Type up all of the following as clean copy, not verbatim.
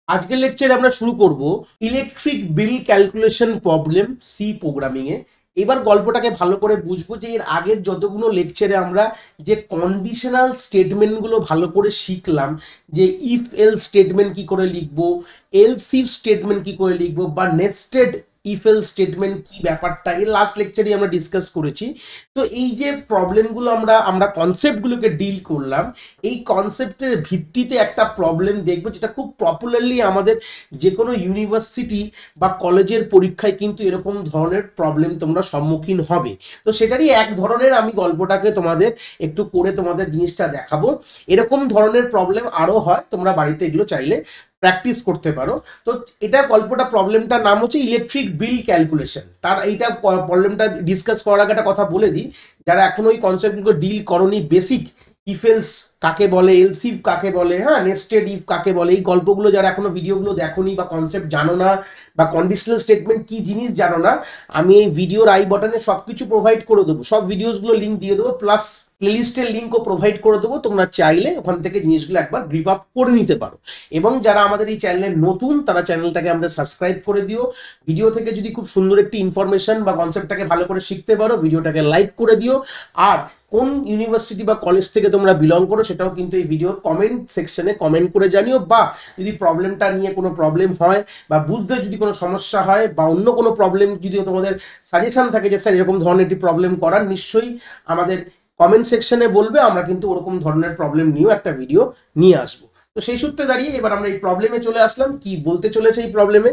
আজকের লেকচারে আমরা শুরু করব electric bill calculation problem C programming এ। এবার গল্পটাকে ভালো করে বুঝবো যে এর আগের যতগুলো লেকচারে আমরা যে কন্ডিশনাল স্টেটমেন্টগুলো ভালো করে শিখলাম, যে ইফ এল স্টেটমেন্ট কি করে লিখবো, এলস ইফ স্টেটমেন্ট কি করে লিখবো, বা নেস্টেড ইফ এল স্টেটমেন্ট কি ব্যাপারটা এই লাস্ট লেকচারে আমরা ডিসকাস করেছি। তো এই যে প্রবলেমগুলো আমরা কনসেপ্টগুলোকে ডিল করলাম, এই কনসেপ্টের ভিত্তিতে একটা প্রবলেম দেখবো যেটা খুব পপুলারলি আমাদের যে কোনো ইউনিভার্সিটি বা কলেজের পরীক্ষায় কিন্তু এরকম ধরনের প্রবলেম তোমরা সম্মুখীন হবে। তো সেটারই এক ধরনের আমি গল্পটাকে তোমাদের একটু করে তোমাদের জিনিসটা দেখাবো। এরকম ধরনের প্রবলেম আরও হয়, তোমরা বাড়িতে এগুলো চাইলে প্র্যাকটিস করতে পারো। তো এটা গল্পটা প্রবলেমটার নাম হচ্ছে ইলেকট্রিক বিল ক্যালকুলেশন। তার এইটা প্রবলেমটা ডিসকাস করার আগে একটা কথা বলে দিই, যারা এখন ওই কনসেপ্টগুলো ডিল করনি, বেসিক ইফ এলস কাকে বলে, এলস ইফ কাকে বলে, হ্যাঁ নেস্টেড ইফ কাকে বলে, এই গল্পগুলো যারা এখনো ভিডিওগুলো দেখোনি বা কনসেপ্ট জানো না বা কন্ডিশনাল স্টেটমেন্ট কি জিনিস জানো না, আমি এই ভিডিওর আই বাটনে সবকিছু প্রোভাইড করে দেবো, সব ভিডিওসগুলো লিঙ্ক দিয়ে দেবো, প্লাস প্লেলিস্টের লিঙ্কও প্রোভাইড করে দেবো। তোমরা চাইলে ওখান থেকে জিনিসগুলো একবার গ্রিপ আপ করে নিতে পারো। এবং যারা আমাদের এই চ্যানেলে নতুন, তারা চ্যানেলটাকে আমাদের সাবস্ক্রাইব করে দিও। ভিডিও থেকে যদি খুব সুন্দর একটি ইনফরমেশন বা কনসেপ্টটাকে ভালো করে শিখতে পারো, ভিডিওটাকে লাইক করে দিও। আর কোন ইউনিভার্সিটি বা কলেজ থেকে তোমরা বিলং করো সেটাও কিন্তু এই ভিডিওর কমেন্ট সেকশনে কমেন্ট করে জানিও। বা যদি প্রবলেমটা নিয়ে কোনো প্রবলেম হয় বা বুঝতে যদি কোনো সমস্যা হয় বা অন্য কোনো প্রবলেম যদি তোমাদের সাজেশন থাকে যে স্যার এরকম ধরনের একটি প্রবলেম করার, নিশ্চয়ই আমাদের কমেন্ট সেকশনে বলবে, আমরা কিন্তু ওরকম ধরনের প্রবলেম নিয়েও একটা ভিডিও নিয়ে আসবো। তো সেই সূত্রে দাঁড়িয়ে এবার আমরা এই প্রবলেমে চলে আসলাম। কি বলতে চলেছে এই প্রবলেমে?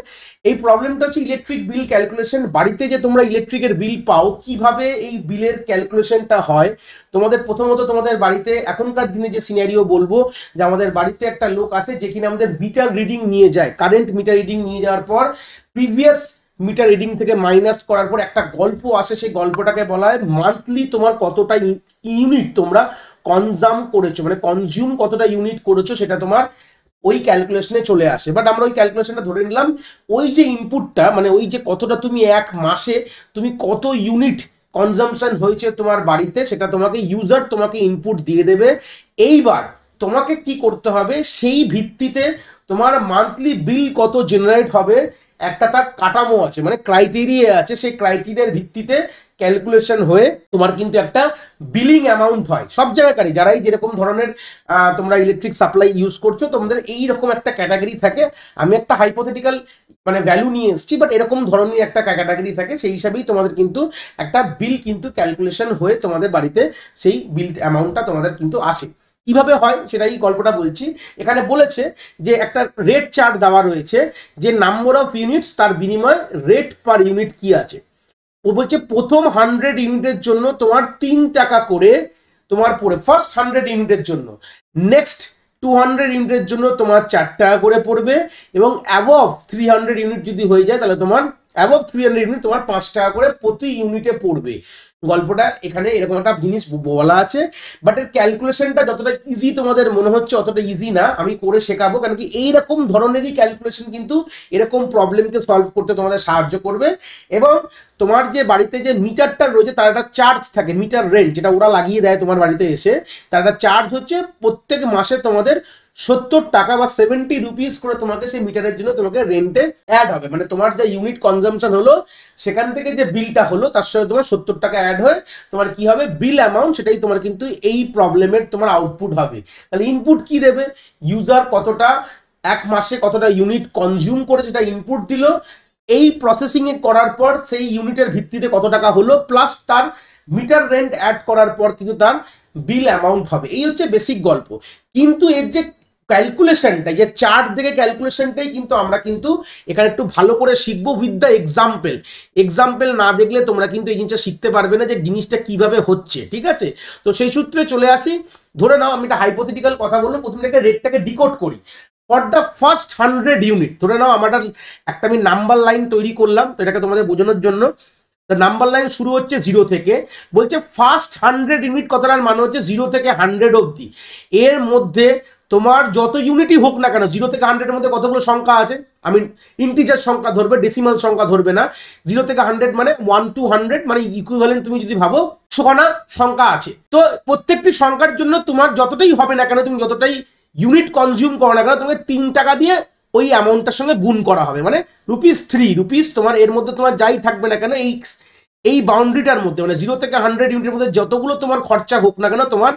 এই প্রবলেমটা হচ্ছে ইলেকট্রিক বিল ক্যালকুলেশন। বাড়িতে যে তোমরা ইলেকট্রিকের বিল পাও, কিভাবে এই বিলের ক্যালকুলেশনটা হয়। তোমাদের প্রথমত তোমাদের বাড়িতে এখনকার দিনে যে সিনারিও বলবো, যে আমাদের বাড়িতে একটা লোক আসে যে কিনা আমাদের মিটার রিডিং নিয়ে যায়, কারেন্ট মিটার রিডিং নিয়ে যাওয়ার পর প্রিভিয়াস মিটার রিডিং থেকে মাইনাস করার পর একটা গল্প আসে, সেই গল্পটাকে বলা হয় মান্থলি তোমার কতটা ইউনিট তোমরা কনজাম করেছো, মানে কনজিউম কতটা ইউনিট করেছো, সেটা তোমার ওই ক্যালকুলেশনে চলে আসে। বাট আমরা ওই ক্যালকুলেশনটা ধরে নিলাম, ওই যে ইনপুটটা, মানে ওই যে কতটা তুমি এক মাসে তুমি কত ইউনিট কনজামশন হয়েছে তোমার বাড়িতে, সেটা তোমাকে ইউজার তোমাকে ইনপুট দিয়ে দেবে। এইবার তোমাকে কি করতে হবে, সেই ভিত্তিতে তোমার মান্থলি বিল কত জেনারেট হবে একটা তার কাঠামো আছে, মানে ক্রাইটেরিয়া আছে। সেই ক্রাইটেরিয়ার ভিত্তিতে ক্যালকুলেশন হয়ে তোমার কিন্তু একটা বিলিং অ্যামাউন্ট হয় সব জায়গাকারই। যারাই যেরকম ধরনের তোমরা ইলেকট্রিক সাপ্লাই ইউজ করছো, তোমাদের এইরকম একটা ক্যাটাগরি থাকে। আমি একটা হাইপোথেটিক্যাল মানে ভ্যালু নিয়ে এসেছি, বাট এরকম ধরনের একটা ক্যাটাগরি থাকে। সেই হিসাবেই তোমাদের কিন্তু একটা বিল কিন্তু ক্যালকুলেশন হয়ে তোমাদের বাড়িতে সেই বিল অ্যামাউন্টটা তোমাদের কিন্তু আসে। কিভাবে হয় সেটাই গল্পটা বলছি। এখানে বলেছে যে একটা রেট চার্ট দেওয়া রয়েছে, যে নাম্বার অফ ইউনিটস তার বিনিময়ে রেট পার ইউনিট কি আছে। ও বলছে প্রথম 100 ইউনিটের জন্য তোমার 3 টাকা করে তোমার পড়ে, ফার্স্ট 100 ইউনিটের জন্য। নেক্সট 200 ইউনিটের জন্য তোমার 4 টাকা করে পড়বে, এবং অ্যাবভ 300 ইউনিট যদি হয়ে যায় তাহলে তোমার অ্যাবভ 300 ইউনিট তোমার 5 টাকা করে প্রতি ইউনিটে পড়বে। গল্পটা এখানে এরকম একটা জিনিস বলা আছে, বাট এর ক্যালকুলেশনটা যতটা ইজি তোমাদের মনে হচ্ছে অতটা ইজি না। আমি করে শেখাবো, কারণ কি এইরকম ধরনেরই ক্যালকুলেশন কিন্তু এরকম প্রবলেমকে সলভ করতে তোমাদের সাহায্য করবে। এবং তোমার যে বাড়িতে যে মিটারটা রয়েছে তার একটা চার্জ থাকে, মিটার রেন্ট, যেটা ওরা লাগিয়ে দেয় তোমার বাড়িতে এসে। তার একটা চার্জ হচ্ছে প্রত্যেক মাসে তোমাদের 70 টাকা বা 70 রুপিস করে তোমাকে সেই মিটারের জন্য তোমাকে রেন্টে অ্যাড হবে। মানে তোমার যে ইউনিট কনজামশন হলো সেখান থেকে যে বিলটা হলো তার সঙ্গে তোমার 70 টাকা অ্যাড হয়ে তোমার কি হবে, বিল অ্যামাউন্ট, সেটাই তোমার কিন্তু এই প্রবলেমের তোমার আউটপুট হবে। তাহলে ইনপুট কি দেবে, ইউজার কতটা এক মাসে কতটা ইউনিট কনজিউম করে সেটা ইনপুট দিল, এই প্রসেসিং এ করার পর সেই ইউনিটের ভিত্তিতে কত টাকা হলো, প্লাস তার মিটার রেন্ট অ্যাড করার পর কিন্তু তার বিল অ্যামাউন্ট হবে। এই হচ্ছে বেসিক গল্প। কিন্তু এর যে ক্যালকুলেশনটা, যে চার্ট দেখে ক্যালকুলেশনটাই কিন্তু আমরা কিন্তু এখানে একটু ভালো করে শিখবো উইথ দ্য এক্সাম্পল। এক্সাম্পল না দেখলে তোমরা কিন্তু এই জিনিসটা শিখতে পারবে না যে জিনিসটা কিভাবে হচ্ছে, ঠিক আছে? তো সেই সূত্রে চলে আসি। ধরে নাও আমি একটা হাইপোথেটিক্যাল কথা বলবো, প্রথমে রেটটাকে ডিকোড করি। ফর দ্য ফার্স্ট 100 ইউনিট ধরে নাও আমার একটা আমি নাম্বার লাইন তৈরি করলাম, তো এটাকে তোমাদের বোঝানোর জন্য। নাম্বার লাইন শুরু হচ্ছে 0 থেকে, বলছে ফার্স্ট 100 ইউনিট কথাটার মানে হচ্ছে 0 থেকে 100 অবধি। এর মধ্যে তোমার যত ইউনিটই হোক না কেন, 0 থেকে 100 এর মধ্যে কতগুলো সংখ্যা আছে, আমি ইন্টিজার সংখ্যা ধরবে, ডেসিমাল সংখ্যা ধরবে না। 0 থেকে 100 মানে 1 to 100 মানে ইকুইভ্যালেন্ট তুমি যদি ভাবো ছখানা সংখ্যা আছে। তো প্রত্যেকটি সংখ্যার জন্য তোমার যতটাই হবে না কেন, তুমি যতটাই ইউনিট কনজিউম করো না কেন, তোমাকে 3 টাকা দিয়ে ওই অ্যামাউন্টটার সঙ্গে গুণ করা হবে, মানে ₹3 তোমার এর মধ্যে তোমার যাই থাকবে না কেন এই বাউন্ডারিটার মধ্যে, মানে 0 থেকে 100 ইউনিটের মধ্যে যতগুলো তোমার খরচা হোক না কেন তোমার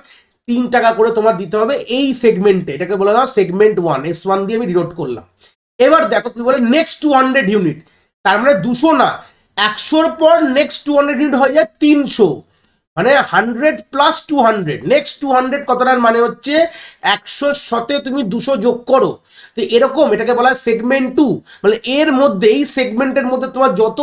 3 টাকা করে তোমার দিতে হবে এই সেগমেন্টে। এটাকে বলা হয় সেগমেন্ট 1, S1 দিয়ে আমি ডিনোট করলাম। এবার দেখো কি বলে নেক্সট 200 ইউনিট, তার মানে 200 না, 100-র পর নেক্সট 200 ইউনিট হয়ে যায় 300, মানে 100 প্লাস 200, নেক্সট 200 কতটার মানে হচ্ছে 100-র সাথে তুমি 200 যোগ করো। তো এরকম এটাকে বলা হয় সেগমেন্ট 2, মানে এর মধ্যে এই সেগমেন্টের মধ্যে তোমার যত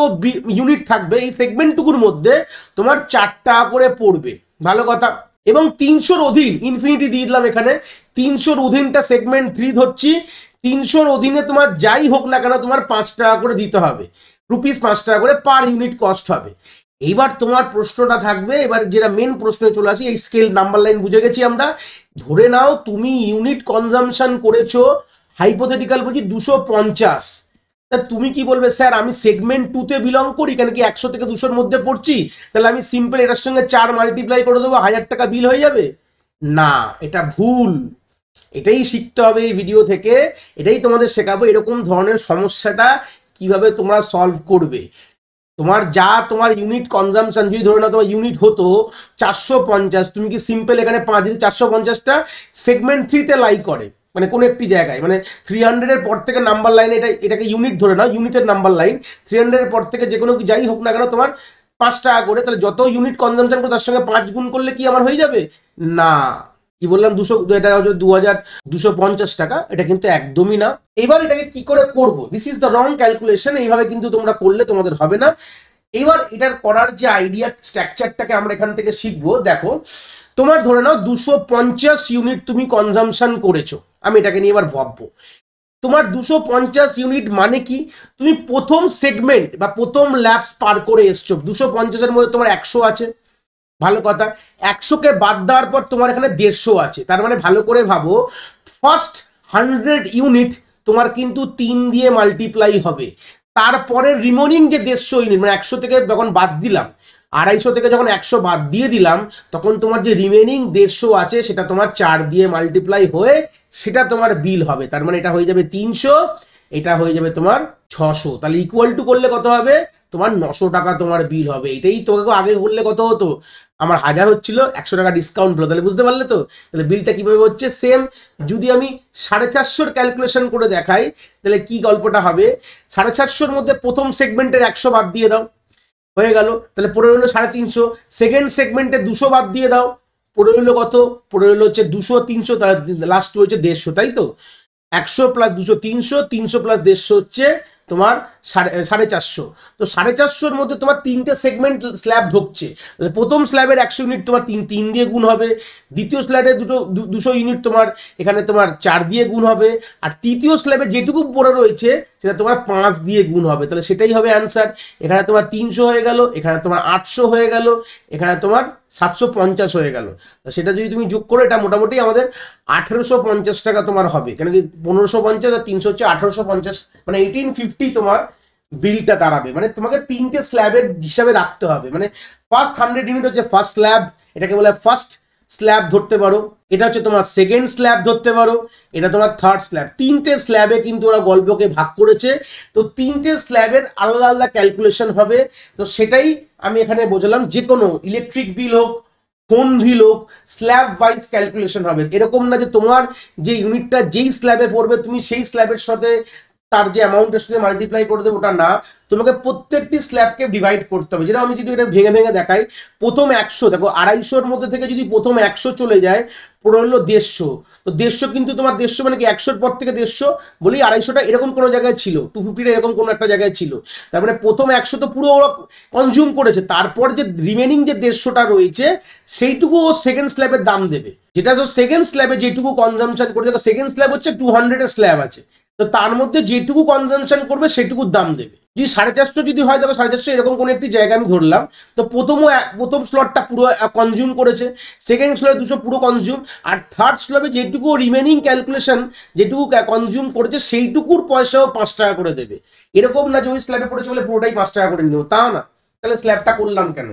ইউনিট থাকবে এই সেগমেন্টটুকুর মধ্যে তোমার 4 টাকা করে পড়বে, ভালো কথা। এবং 300-র অধীন ইনফিনিটি দিয়ে দিলাম এখানে, 300-র অধীনটা সেগমেন্ট 3 ধরছি, 300-র অধীনে তোমার যাই হোক না কেন তোমার 5 টাকা করে দিতে হবে, ₹5 টাকা করে পার ইউনিট কস্ট হবে। এইবার তোমার প্রশ্নটা থাকবে, এবার যেটা মেন প্রশ্নে চলে আসি, এই স্কেল নাম্বার লাইন বুঝে গেছি আমরা। ধরে নাও তুমি ইউনিট কনজামশন করেছো, হাইপোথেটিক্যাল বলছি 250, তা তুমি কি বলবে স্যার আমি সেগমেন্ট 2-তে বিলং করি, কেন কি 100 থেকে 200-র মধ্যে পড়ছি, তাহলে আমি সিম্পল এটার সঙ্গে 4 মাল্টিপ্লাই করে দেবো, 1000 টাকা বিল হয়ে যাবে? না, এটা ভুল। এটাই শিখতে হবে এই ভিডিও থেকে, এটাই তোমাদের শেখাবো এরকম ধরনের সমস্যাটা কিভাবে তোমরা সলভ করবে। তোমার ইউনিট কনজামশন যদি ধরে নাও তোমার ইউনিট হতো 450, তুমি কি সিম্পল এখানে 5 যদি 450টা সেগমেন্ট 3-তে লাই করে, মানে কোনো একটি জায়গায়, মানে 300-এর পর থেকে নাম্বার লাইনে এটাকে ইউনিট ধরে নাও, ইউনিটের নাম্বার লাইন 300-এর পর থেকে যে কোনো যাই হোক না কেন তোমার 5 টাকা করে, তাহলে যত ইউনিট কনজামশন করো তার সঙ্গে 5 গুণ করলে কি আমার হয়ে যাবে? না, কি বললাম 200, এটা হচ্ছে 2250 টাকা, এটা কিন্তু একদমই না। এবার এটাকে কি করে করব, this is the wrong calculation, এইভাবে কিন্তু তোমরা করলে তোমাদের হবে না। এবার এটার করার যে আইডিয়া স্ট্রাকচারটাকে আমরা এখান থেকে শিখবো। দেখো তোমার ধরে নাও 250 ইউনিট তুমি কনজামশন করেছো, আমি এটাকে নিয়ে এবার ভাববো। তোমার 250 ইউনিট মানে কি, তুমি প্রথম সেগমেন্ট বা প্রথম ল্যাপস পার করে এসছো, 250-এর মধ্যে তোমার 100 আছে, ভালো কথা। 100-কে বাদ দেওয়ার পর তোমার এখানে 150 আছে, তার মানে ভালো করে ভাবো ফার্স্ট 100 ইউনিট তোমার কিন্তু 3 দিয়ে মাল্টিপ্লাই হবে, তারপরে রিমেনিং যে 150 ইউনিট, মানে 100 থেকে যখন বাদ দিলাম, 250 থেকে যখন 100 বাদ দিয়ে দিলাম, তখন তোমার যে রিমেনিং 150 আছে সেটা তোমার 4 দিয়ে মাল্টিপ্লাই হয়ে সেটা তোমার বিল হবে, তার মানে এটা হয়ে যাবে 300, এটা হয়ে যাবে তোমার 600, তাহলে ইকুয়াল টু করলে কত হবে তোমার 900 টাকা তোমার বিল হবে। এটাই তোকে আগে বললে কত হতো, আমার 1000 হচ্ছিল, 100 টাকা ডিসকাউন্ট হলো, তাহলে বুঝতে পারলে তো। তাহলে বিলটা কিভাবে হচ্ছে, সেম যদি আমি 450-র ক্যালকুলেশন করে দেখাই তাহলে কি গল্পটা হবে, 450-র মধ্যে প্রথম সেগমেন্টের 100 বাদ দিয়ে দাও, হয়ে গেল, তাহলে পড়ে রইলো 350। সেকেন্ড সেগমেন্টে 200 বাদ দিয়ে দাও, পড়ে রইলো কত, পড়ে রইলো হচ্ছে 200, 300, তাহলে লাস্ট হচ্ছে 150, তাই তো। 100 প্লাস 200 300, 300 প্লাস 150 হচ্ছে তোমার 450। তো 450-র মধ্যে তোমার 3টে সেগমেন্ট স্ল্যাব ঢুকছে, প্রথম স্ল্যাবের 100 ইউনিট তোমার 3 দিয়ে গুণ হবে, দ্বিতীয় স্ল্যাবে 200 ইউনিট তোমার এখানে তোমার 4 দিয়ে গুণ হবে, আর তৃতীয় স্ল্যাবে যেটুকু পড়ে রয়েছে সেটা তোমার 5 দিয়ে গুণ হবে, তাহলে সেটাই হবে অ্যান্সার। এখানে তোমার 300 হয়ে গেল, এখানে তোমার 800 হয়ে গেল, এখানে তোমার 750 হয়ে গেল, সেটা যদি তুমি যোগ করো এটা মোটামুটি আমাদের 1850 টাকা তোমার হবে, কেন কি 1550 আর 300 হচ্ছে 1850, মানে 1850 তোমার বিলটা দাঁড়াবে। মানে তোমাকে 3টে স্ল্যাবের হিসাবে রাখতে হবে, মানে ফার্স্ট 100 ইউনিট হচ্ছে ফার্স্ট স্ল্যাব, এটাকে বলে ফার্স্ট স্ল্যাব ধরতে পারো, এটা হচ্ছে তোমার সেকেন্ড স্ল্যাব ধরতে পারো, এটা তোমার থার্ড স্ল্যাব। 3টে স্ল্যাবে কিন্তু ওরা গল্পকে ভাগ করেছে, তো 3টে স্ল্যাবের আলাদা আলাদা ক্যালকুলেশন হবে। তো সেটাই আমি এখানে বোঝালাম, যে কোনো ইলেকট্রিক বিল হোক, ফোন বিল হোক, স্ল্যাব ওয়াইজ ক্যালকুলেশন হবে, এরকম না যে তোমার যে ইউনিটটা যেই স্ল্যাবে পড়বে তুমি সেই স্ল্যাবের সাথে তার যে অ্যামাউন্টের সাথে মাল্টিপ্লাই করে দেবে, ওটা না, তোমাকে প্রত্যেকটি স্ল্যাবকে ডিভাইড করতে হবে। যেটা আমি যদি এটা ভেঙে ভেঙে দেখাই, প্রথম 100 দেখো 250-র মধ্যে থেকে যদি প্রথম 100 চলে যায়, পড়ে হলো 150, তো 150 কিন্তু তোমার 150 মানে কি 100-র পর থেকে 150 বলি 250টা এরকম কোনো জায়গায় ছিল, 250টা এরকম কোনো একটা জায়গায় ছিল, তার মানে প্রথম 100 তো পুরো ওরা কনজিউম করেছে, তারপর যে রিমেনিং যে 150টা রয়েছে সেইটুকু ও সেকেন্ড স্ল্যাবের দাম দেবে, যেটা তো সেকেন্ড স্ল্যাবে যেটুকু কনজামশন করে, দেখো সেকেন্ড স্ল্যাব হচ্ছে 200-এর স্ল্যাব আছে, তো তার মধ্যে যেটুকু কনজামশন করবে সেটুকুর দাম দেবে। যদি 450 যদি হয়, দেখো 450 এরকম কোনো একটি জায়গা আমি ধরলাম, তো প্রথম স্লটটা পুরো কনজিউম করেছে, সেকেন্ড স্লটে 200 পুরো কনজিউম, আর থার্ড স্লটে যেটুকু রিমেনিং ক্যালকুলেশন যেটুকু কনজিউম করেছে সেইটুকুর পয়সাও 5 টাকা করে দেবে। এরকম না যে ওই স্ল্যাবে পড়েছে বলে পুরোটাই 5 টাকা করে নেবো, তা না, তাহলে স্ল্যাবটা করলাম কেন।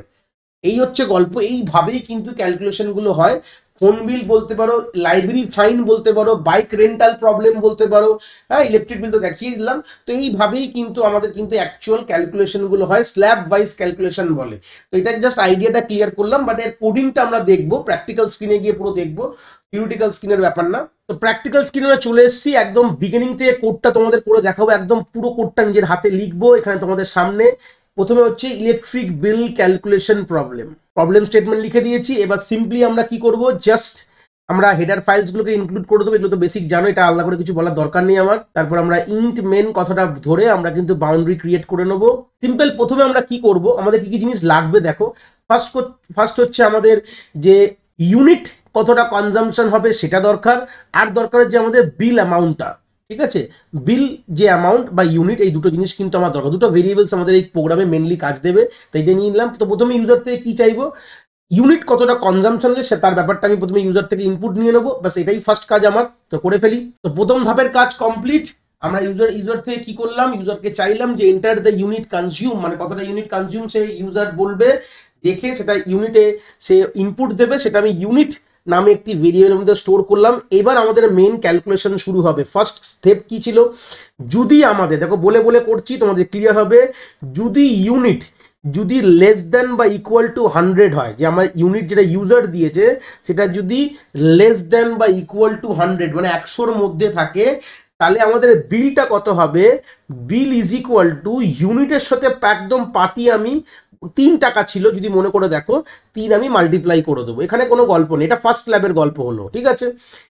এই হচ্ছে গল্প, এইভাবেই কিন্তু ক্যালকুলেশনগুলো হয়। ফোন বিল বলতে পারো, লাইব্রেরি ফাইন বলতে পারো, বাইক রেন্টাল প্রবলেম বলতে পারো, হ্যাঁ ইলেকট্রিক বিল তো দেখিয়ে দিলাম। তো এইভাবেই কিন্তু আমাদের কিন্তু অ্যাকচুয়াল ক্যালকুলেশনগুলো হয়, স্ল্যাব ওয়াইজ ক্যালকুলেশন বলে। তো এটা জাস্ট আইডিয়াটা ক্লিয়ার করলাম, বাট এর কোডিংটা আমরা দেখবো, প্র্যাকটিক্যাল স্ক্রিনে গিয়ে পুরো দেখবো, থিওরিটিক্যাল স্ক্রিনের ব্যাপার না। তো প্র্যাকটিক্যাল স্ক্রিনে চলে এসেছি, একদম বিগিনিং থেকে কোডটা তোমাদের করে দেখাবো, একদম পুরো কোডটা নিজের হাতে লিখবো এখানে তোমাদের সামনে। প্রথমে হচ্ছে electric bill calculation problem statement লিখে দিয়েছি। এবার সিম্পলি আমরা কি করব, জাস্ট আমরা হেডার ফাইলসগুলোকে ইনক্লুড করে দেবো, এগুলো তো বেসিক জানো, এটা আলাদা করে কিছু বলার দরকার নেই আমার। তারপর আমরা ইন্ট মেন কথাটা ধরে আমরা কিন্তু বাউন্ডারি ক্রিয়েট করে নেবো। সিম্পল প্রথমে আমরা কি করব, আমাদের কি কি জিনিস লাগবে দেখো। ফার্স্ট হচ্ছে আমাদের যে ইউনিট কতটা কনজাম্পশন হবে সেটা দরকার, আর দরকার যে আমাদের বিল অ্যামাউন্টটা, ঠিক আছে, বিল যে অ্যামাউন্ট বা ইউনিট, এই দুটো জিনিস কিন্তু আমার দরকার। দুটো ভেরিয়েবলস আমাদের এই প্রোগ্রামে মেনলি কাজ দেবে, তাই দিয়ে নিয়ে নিলাম। তো প্রথমে ইউজার থেকে কি চাইবো, ইউনিট কতটা কনজাম্পশন হচ্ছে সে তার ব্যাপারটা আমি প্রথমে ইউজার থেকে ইনপুট নিয়ে নেবো, বাস এটাই ফার্স্ট কাজ আমার। তো করে ফেলি। তো প্রথম ধাপের কাজ কমপ্লিট। আমরা ইউজার থেকে কি করলাম, ইউজারকে চাইলাম যে এন্টার দ্য ইউনিট কনজিউম, মানে কতটা ইউনিট কনজিউম সে ইউজার বলবে, দেখে সেটা ইউনিটে সে ইনপুট দেবে, সেটা আমি ইউনিট নামে একটি ভেরিয়েবলের মধ্যে স্টোর করলাম। এবার আমাদের মেইন ক্যালকুলেশন শুরু হবে। ফার্স্ট স্টেপ কি ছিল, যদি আমাদের দেখো বলে বলে করছি তোমাদের ক্লিয়ার হবে, যদি ইউনিট যদি লেস দেন বা ইকুয়াল টু 100 হয়, যে আমার ইউনিট যেটা ইউজার দিয়েছে সেটা যদি লেস দেন বা ইকুয়াল টু 100 মানে 100-র মধ্যে থাকে, তাহলে আমাদের বিলটা কত হবে, বিল ইজ ইকুয়াল টু ইউনিটের সাথে একদম পাতি আমি 3 টাকা ছিল যদি মনে করে দেখো, 3 আমি মাল্টিপ্লাই করে দেবো, এখানে কোনো গল্প নেই, এটা ফার্স্ট স্ল্যাবের গল্প হলো, ঠিক আছে।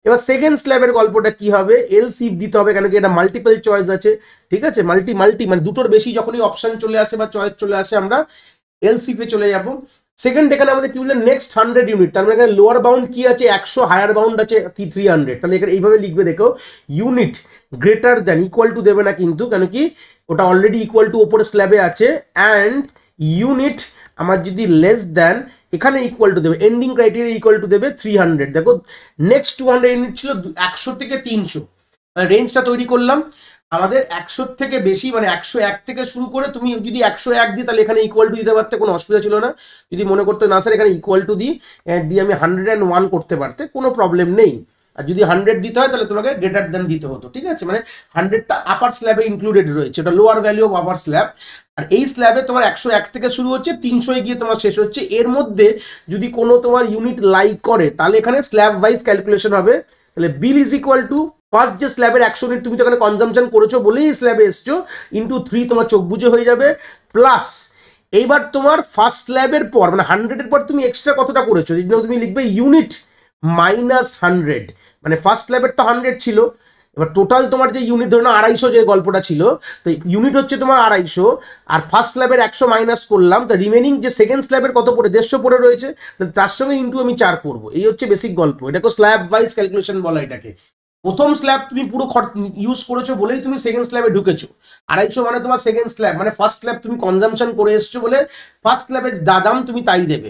এবার সেকেন্ড স্ল্যাবের গল্পটা কি হবে, এলসিএফ দিতে হবে, কেন কি এটা মাল্টিপল চয়েস আছে, ঠিক আছে, মাল্টি মানে দুটোর বেশি যখনই অপশন চলে আসে বা চয়েস চলে আসে আমরা এলসিএফ এ চলে যাব। সেকেন্ড এখানে আমাদের কি বললেন, নেক্সট 100 ইউনিট, তার মানে এখানে লোয়ার বাউন্ড কি আছে 100, হায়ার বাউন্ড আছে 300, তাহলে এখানে এইভাবে লিখবে দেখো, unit greater than, equal to দেবে না কিন্তু, কেন কি ওটা অলরেডি ইকুয়াল টু ওপরে স্ল্যাবে আছে, অ্যান্ড ইউনিট আমার যদি লেস দেন, এখানে ইকুয়াল টু দেবে, এন্ডিং ক্রাইটেরিয়া ইকুয়াল টু দেবে 300। দেখো নেক্সট 200 ইউনিট ছিল 100 থেকে 300, রেঞ্জটা তৈরি করলাম। আমাদের 100 থেকে বেশি মানে 101 থেকে শুরু করে, তুমি যদি 101 দিই তাহলে এখানে ইকুয়াল টু দিতে পারতে, কোনো অসুবিধা ছিল না। যদি মনে করতে না স্যার এখানে ইকুয়াল টু দিয়ে আমি 101 করতে পারতে, কোনো প্রবলেম নেই। আর যদি 100 দিতে হয় তাহলে তোমাকে গ্রেটার দেন দিতে হতো, ঠিক আছে, মানে 100টা আপার স্ল্যাবে ইনক্লুডেড রয়েছে, এটা lower value of upper slab. আর এই স্ল্যাবে তোমার 101 থেকে শুরু হচ্ছে, 300 গিয়ে তোমার শেষ হচ্ছে। এর মধ্যে যদি কোনো তোমার ইউনিট লাইক করে তাহলে এখানে স্ল্যাব ওয়াইজ ক্যালকুলেশন হবে। তাহলে bill is equal to first যে স্ল্যাবের 100 ইউনিট তুমি তো এখানে কনজাম্পশন করেছো বলেই স্ল্যাবে এসছো, ইন্টু 3 তোমার চোখ বুঝে হয়ে যাবে, প্লাস এইবার তোমার ফার্স্ট স্ল্যাবের পর মানে 100-এর পর তুমি এক্সট্রা কতটা করেছো, এই জন্য তুমি লিখবে ইউনিট মাইনাস 100, মানে ফার্স্ট স্ল্যাবের তো 100 ছিল, এবার টোটাল তোমার যে ইউনিট ধরো 250 যে গল্পটা ছিল, তো ইউনিট হচ্ছে তোমার 250, আর ফার্স্ট স্ল্যাবের 100 মাইনাস করলাম, তো রিমেনিং যে সেকেন্ড স্ল্যাবের কত পড়ে 150 পড়ে রয়েছে, তাহলে তার সঙ্গে ইন্টু আমি 4 করবো। এই হচ্ছে বেসিক গল্প, এটাকে স্ল্যাব ওয়াইজ ক্যালকুলেশন বলা এটাকে। প্রথম স্ল্যাব তুমি পুরো ইউজ করেছো বলেই তুমি সেকেন্ড স্ল্যাবে ঢুকেছো, 250 মানে তোমার সেকেন্ড স্ল্যাব, মানে ফার্স্ট স্ল্যাব তুমি কনজাম্পশন করে এসছো বলে ফার্স্ট স্ল্যাবের দাম তুমি তাই দেবে।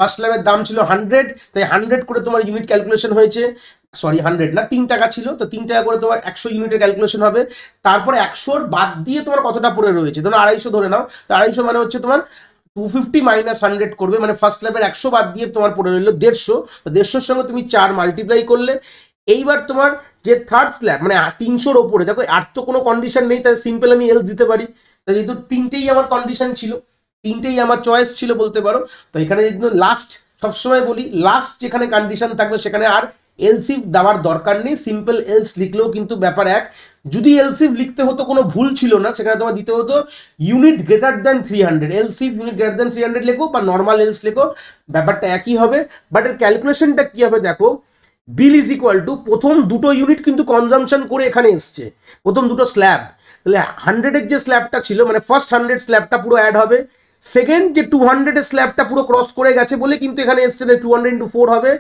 ফার্স্ট স্ল্যাবের দাম ছিল 100, তাই 100 করে তোমার ইউনিট ক্যালকুলেশন হয়েছে, সরি 100 না 3 টাকা ছিল, তো 3 টাকা করে তোমার 100 ইউনিটের ক্যালকুলেশন হবে। তারপরে 100-র বাদ দিয়ে তোমার কতটা পড়ে রয়েছে, ধরো 250 ধরে নাও, তো 250 মানে হচ্ছে তোমার 250 মাইনাস 100 করবে, মানে ফার্স্ট স্ল্যাবের 100 বাদ দিয়ে তোমার পড়ে রইলো 150, তো 150-র সঙ্গে তুমি 4 মাল্টিপ্লাই করলে। এইবার তোমার যে থার্ড স্ল্যাব মানে 300-র ওপরে, দেখো আর তো কোনো কন্ডিশন নেই, তাই সিম্পল আমি এলস দিতে পারি, তাই যেহেতু 3টেই আমার কন্ডিশন ছিল, 3টেই আমার চয়েস ছিল বলতে পারো, তো এখানে যদি লাস্ট, সবসময় বলি লাস্ট যেখানে কন্ডিশন থাকবে সেখানে আর এলসিফ দেওয়ার দরকার নেই, সিম্পল এলস লিখলেও কিন্তু ব্যাপার এক। যদি এলসিফ লিখতে হতো কোনো ভুল ছিল না, সেখানে তোমার দিতে হতো unit greater than 300, else if unit greater than 300 লেখো বা নর্মাল এলস লেখো, ব্যাপারটা একই হবে। বাট এর ক্যালকুলেশনটা কি হবে দেখো, বিল ইজ ইকুয়াল টু প্রথম দুটো ইউনিট কিন্তু কনজাম্পশন করে এখানে এসছে, প্রথম দুটো স্ল্যাব, তাহলে 100-এর যে স্ল্যাবটা ছিল মানে ফার্স্ট 100 স্ল্যাবটা পুরো অ্যাড হবে, সেকেন্ড যে 200-এর স্ল্যাবটা পুরো ক্রস করে গেছে বলে কিন্তু এখানে এসছে, 200 × 4 হবে।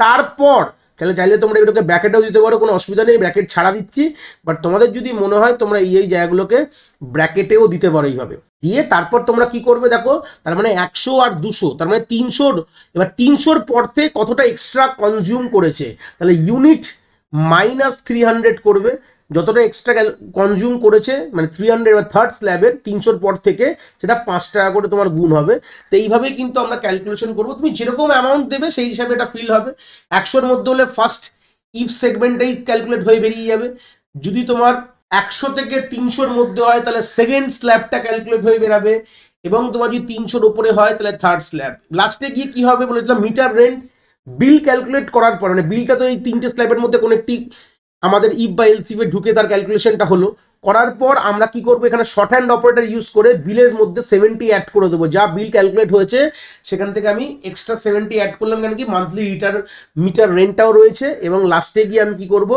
তারপর তাহলে চাইলে তোমরা এগুলোকে ব্র্যাকেটেও দিতে পারো, কোনো অসুবিধা নেই, ব্র্যাকেট ছাড়া দিচ্ছি, বাট তোমাদের যদি মনে হয় তোমরা এই জায়গাগুলোকে ব্র্যাকেটেও দিতে পারো এইভাবে দিয়ে। তারপর তোমরা কি করবে দেখো, তার মানে 100 আর 200, তার মানে 300, এবার 300-র পর থেকে কতটা এক্সট্রা কনজিউম করেছে, তাহলে ইউনিট মাইনাস 300 করবে, যতটা এক্সট্রা কনজিউম করেছে মানে 300 বা থার্ড স্ল্যাবের 300 পর থেকে সেটা 5 টাকা করে তোমার গুণ হবে। তো এইভাবেই কিন্তু আমরা ক্যালকুলেশন করবো, তুমি যেরকম অ্যামাউন্ট দেবে সেই হিসাবে এটা ফিল হবে। 100-র মধ্যে হলে ফার্স্ট ইফ সেগমেন্টেই ক্যালকুলেট হয়ে বেরিয়ে যাবে। যদি তোমার 100 থেকে 300-র মধ্যে হয় তাহলে সেকেন্ড স্ল্যাবটা ক্যালকুলেট হয়ে বেরাবে, এবং তোমার যদি 300-র উপরে হয় তাহলে থার্ড স্ল্যাব। লাস্টে গিয়ে কি হবে বলেছিলাম, মিটার রেন্ট বিল ক্যালকুলেট করার পর, মানে বিলটা তো এই 3টে স্ল্যাবের মধ্যে কোনো একটি আমাদের ইফ বা এলসিফে ঢুকে তার ক্যালকুলেশনটা হলো, করার পর আমরা কি করবো, এখানে শর্ট হ্যান্ড অপারেটর ইউজ করে বিলের মধ্যে 70 অ্যাড করে দেবো। যা বিল ক্যালকুলেট হয়েছে সেখান থেকে আমি এক্সট্রা 70 অ্যাড করলাম, কেন কি মান্থলি মিটার রেন্টটাও রয়েছে। এবং লাস্টে গিয়ে আমি কি করব,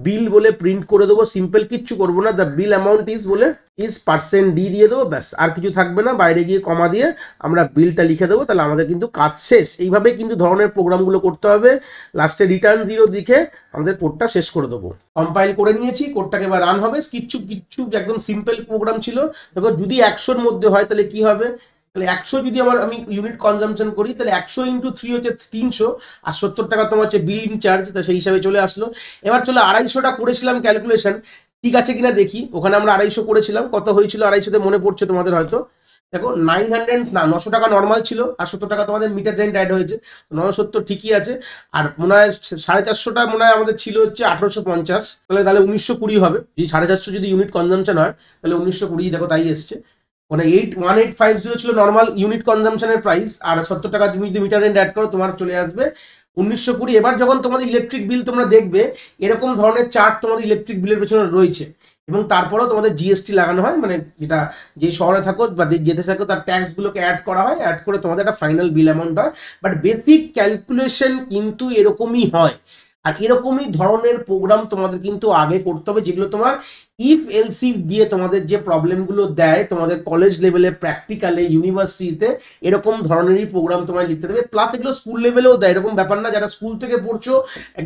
বিল বলে প্রিন্ট করে দেবো, সিম্পল কিচ্ছু করবো না, দ্য বিল অ্যামাউন্ট ইজ বলে ইজ % ডি দিয়ে দেবো, ব্যাস আর কিছু থাকবে না। বাইরে গিয়ে কমা দিয়ে আমরা বিলটা লিখে দেবো, তাহলে আমাদের কিন্তু কাজ শেষ। এইভাবে কিন্তু ধরনের প্রোগ্রামগুলো করতে হবে। লাস্টে রিটার্ন 0 লিখে আমাদের কোডটা শেষ করে দেবো। কম্পাইল করে নিয়েছি, কোডটাকে এবার রান হবে। কিচ্ছু একদম সিম্পল প্রোগ্রাম ছিল। তবে যদি 100-র মধ্যে হয় তাহলে কি হবে, তাহলে 100 যদি আমি ইউনিট কনজাম্পশন করি তাহলে 100 × 3 হচ্ছে 300, আর 70 টাকা তোমার হচ্ছে বিলিং চার্জ, তা সেই হিসাবে চলে আসলো। এবার চলো 250টা করেছিলাম ক্যালকুলেশন, ঠিক আছে কিনা দেখি। ওখানে আমরা 250 করেছিলাম, কত হয়েছিল 250-তে মনে পড়ছে তোমাদের হয়তো, দেখো 900 টাকা নর্মাল ছিল, আর 70 টাকা তোমাদের মিটার রেন্ট অ্যাড হয়েছে, 970 ঠিকই আছে। আর মনে হয় 450টা মনে হয় আমাদের ছিল হচ্ছে 1850, তাহলে 1920 হবে। যদি 450 যদি ইউনিট কনজাম্পশন হয় তাহলে 1920, দেখো তাই এসছে। মানে 1850 ছিল নর্মাল ইউনিট কনজাম্পশনের প্রাইস, আর 70 টাকা তুমি যদি মিটার রেন্ট অ্যাড করো তোমার চলে আসবে 1920। এবার যখন তোমাদের ইলেকট্রিক বিল তোমরা দেখবে এরকম ধরনের চার্ট তোমাদের ইলেকট্রিক বিলের পেছনে রয়েছে, এবং তারপরেও তোমাদের জিএসটি লাগানো হয়, মানে যেটা যে শহরে থাকো বা যেতে থাকো তার ট্যাক্সগুলোকে অ্যাড করা হয়, অ্যাড করে তোমাদের একটা ফাইনাল বিল অ্যামাউন্ট হয়। বাট বেসিক ক্যালকুলেশন কিন্তু এরকমই হয়। আর এরকমই ধরনের প্রোগ্রাম তোমাদের কিন্তু আগে করতে হবে, যেগুলো তোমার ইফ এলসিফ দিয়ে তোমাদের যে প্রবলেমগুলো দেয় তোমাদের কলেজ লেভেলে, প্র্যাকটিক্যালে, ইউনিভার্সিটিতে, এরকম ধরনেরই প্রোগ্রাম তোমায় লিখতে দেবে। প্লাস এগুলো স্কুল লেভেলেও দেয়, এরকম ব্যাপার না যারা স্কুল থেকে পড়ছো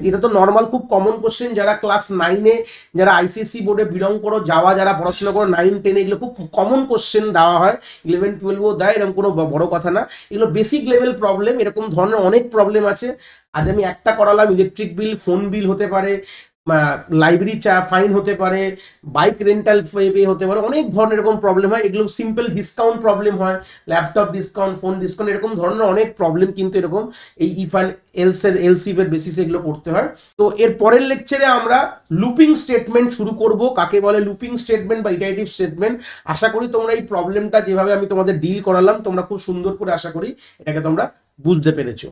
এটা তো নর্মাল খুব কমন কোশ্চেন। যারা ক্লাস 9-এ, যারা আইসিএসসি বোর্ডে বিলং করো, যারা পড়াশোনা করো 9, 10, এগুলো খুব কমন কোশ্চেন দেওয়া হয়। 11, 12-ও দেয়, এরকম কোনো বড় কথা না। এগুলো বেসিক লেভেল প্রবলেম, এরকম ধরনের অনেক প্রবলেম আছে। আজ আমি একটা করালাম, ইলেকট্রিক বিল, ফোন বিল হতে পারে, লাইব্রেরি ফাইন হতে পারে, বাইক রেন্টাল পে হতে পারে, অনেক ধরনের এরকম প্রবলেম হয়। এগুলো সিম্পল ডিসকাউন্ট প্রবলেম হয়, ল্যাপটপ ডিসকাউন্ট, ফোন ডিসকাউন্ট, এরকম ধরনের অনেক প্রবলেম কিন্তু এরকম এই ইফ অ্যান্ড এলসিফের বেসিসে এগুলো করতে হয়। তো এর পরের লেকচারে আমরা লুপিং স্টেটমেন্ট শুরু করব। কাকে বলে লুপিং স্টেটমেন্ট বা ইটারেটিভ স্টেটমেন্ট। আশা করি তোমরা এই প্রবলেমটা যেভাবে আমি তোমাদের ডিল করালাম তোমরা খুব সুন্দর করে, আশা করি এটাকে তোমরা বুঝতে পেরেছো।